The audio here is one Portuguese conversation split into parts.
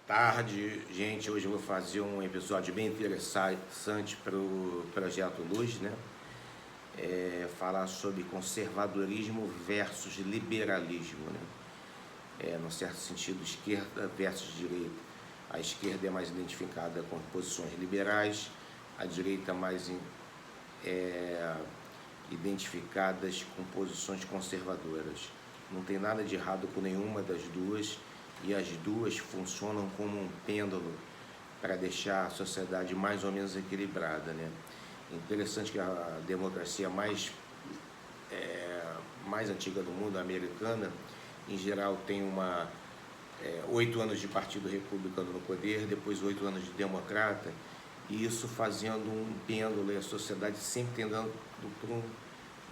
tarde, gente. Hoje eu vou fazer um episódio bem interessante para o Projeto Luz, né? Falar sobre conservadorismo versus liberalismo, né? No certo sentido, esquerda versus direita. A esquerda é mais identificada com posições liberais, a direita mais identificadas com posições conservadoras. Não tem nada de errado com nenhuma das duas, e as duas funcionam como um pêndulo para deixar a sociedade mais ou menos equilibrada, né? Interessante que a democracia mais antiga do mundo, a americana, em geral tem 8 anos de partido republicano no poder, depois 8 anos de democrata, e isso fazendo um pêndulo, e a sociedade sempre tendendo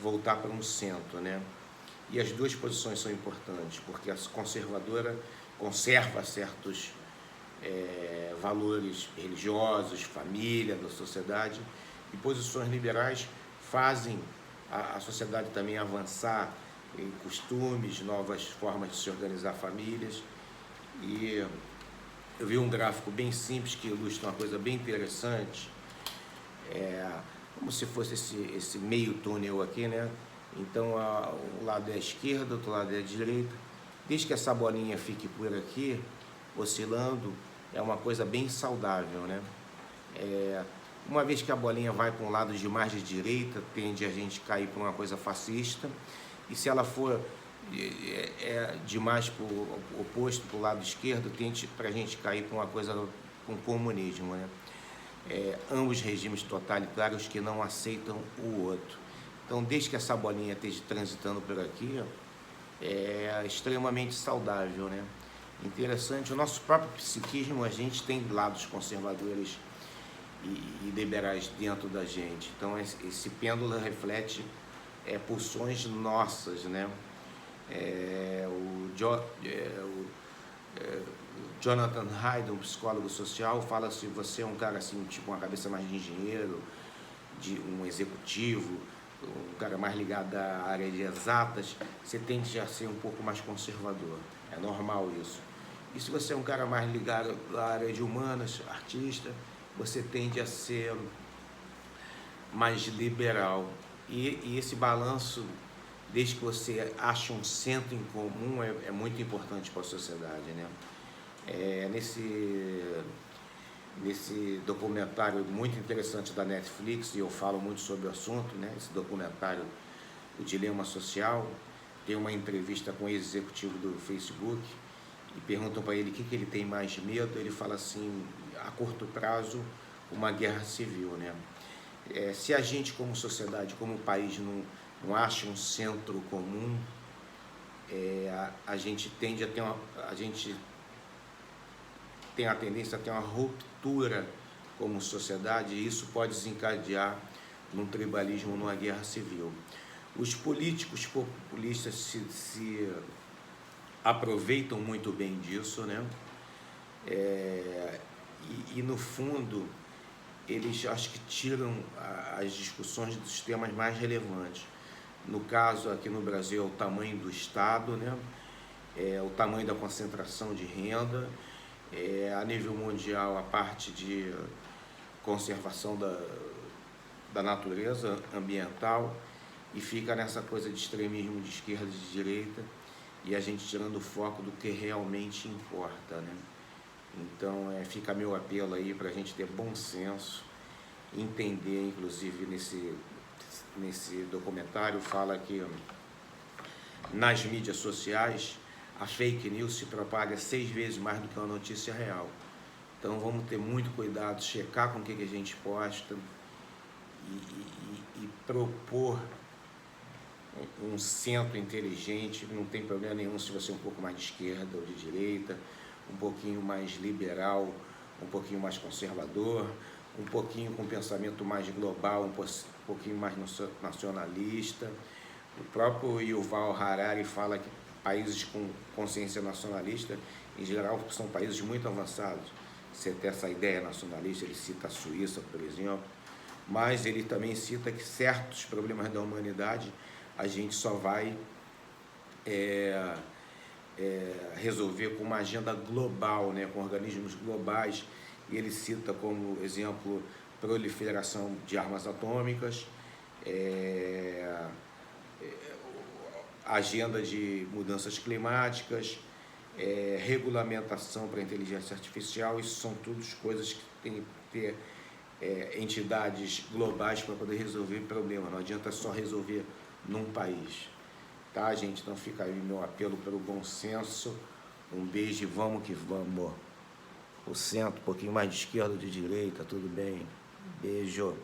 voltar para um centro, né? E as duas posições são importantes, porque a conservadora conserva certos valores religiosos, família, da sociedade, e posições liberais fazem a sociedade também avançar em costumes, novas formas de se organizar famílias. E eu vi um gráfico bem simples que ilustra uma coisa bem interessante, como se fosse esse meio túnel aqui, né? Então, um lado é a esquerda, outro lado é a direita. Desde que essa bolinha fique por aqui, oscilando, é uma coisa bem saudável, né? Uma vez que a bolinha vai para um lado demais de direita, tende a gente cair para uma coisa fascista. E se ela for demais para o oposto, para o lado esquerdo, tende para a gente cair para uma coisa com comunismo, né? Ambos regimes totalitários que não aceitam o outro. Então, desde que essa bolinha esteja transitando por aqui, é extremamente saudável, né? Interessante, o nosso próprio psiquismo, a gente tem lados conservadores e liberais dentro da gente. Então, esse pêndulo reflete pulsões nossas, né? Jonathan Haidt, um psicólogo social, fala se você é um cara assim, tipo uma cabeça mais de engenheiro, de um executivo, um cara mais ligado à área de exatas, você tende a ser um pouco mais conservador. É normal isso. E se você é um cara mais ligado à área de humanas, artista, você tende a ser mais liberal. E esse balanço, desde que você ache um centro em comum, é muito importante para a sociedade, né? Nesse documentário muito interessante da Netflix, e eu falo muito sobre o assunto, né? Esse documentário, O Dilema Social, tem uma entrevista com o ex-executivo do Facebook, e perguntam para ele o que ele tem mais medo. Ele fala assim, a curto prazo, uma guerra civil, né? Se a gente, como sociedade, como país, não acha um centro comum, a gente tende a ter a gente tem a tendência a ter uma ruptura como sociedade, e isso pode desencadear num tribalismo, numa guerra civil. Os políticos populistas se aproveitam muito bem disso, né? E no fundo, eles acho que tiram as discussões dos temas mais relevantes. No caso, aqui no Brasil, é o tamanho do Estado, né? O tamanho da concentração de renda, a nível mundial, a parte de conservação da natureza ambiental, e fica nessa coisa de extremismo de esquerda e de direita, e a gente tirando o foco do que realmente importa, né? Então, fica meu apelo aí para a gente ter bom senso, entender, inclusive nesse documentário, fala que nas mídias sociais a fake news se propaga 6 vezes mais do que uma notícia real. Então, vamos ter muito cuidado, checar com o que a gente posta e propor um centro inteligente. Não tem problema nenhum se você é um pouco mais de esquerda ou de direita, um pouquinho mais liberal, um pouquinho mais conservador, um pouquinho com pensamento mais global, um pouquinho mais nacionalista. O próprio Yuval Harari fala que países com consciência nacionalista, em geral, são países muito avançados. Você tem essa ideia nacionalista, ele cita a Suíça, por exemplo, mas ele também cita que certos problemas da humanidade a gente só vai resolver com uma agenda global, né, com organismos globais, e ele cita como exemplo proliferação de armas atômicas, agenda de mudanças climáticas, regulamentação para a inteligência artificial. Isso são todas coisas que tem que ter entidades globais para poder resolver problema. Não adianta só resolver num país. Tá, gente? Então fica aí meu apelo pelo bom senso. Um beijo e vamos que vamos. O centro, um pouquinho mais de esquerda ou de direita, tudo bem. Beijo.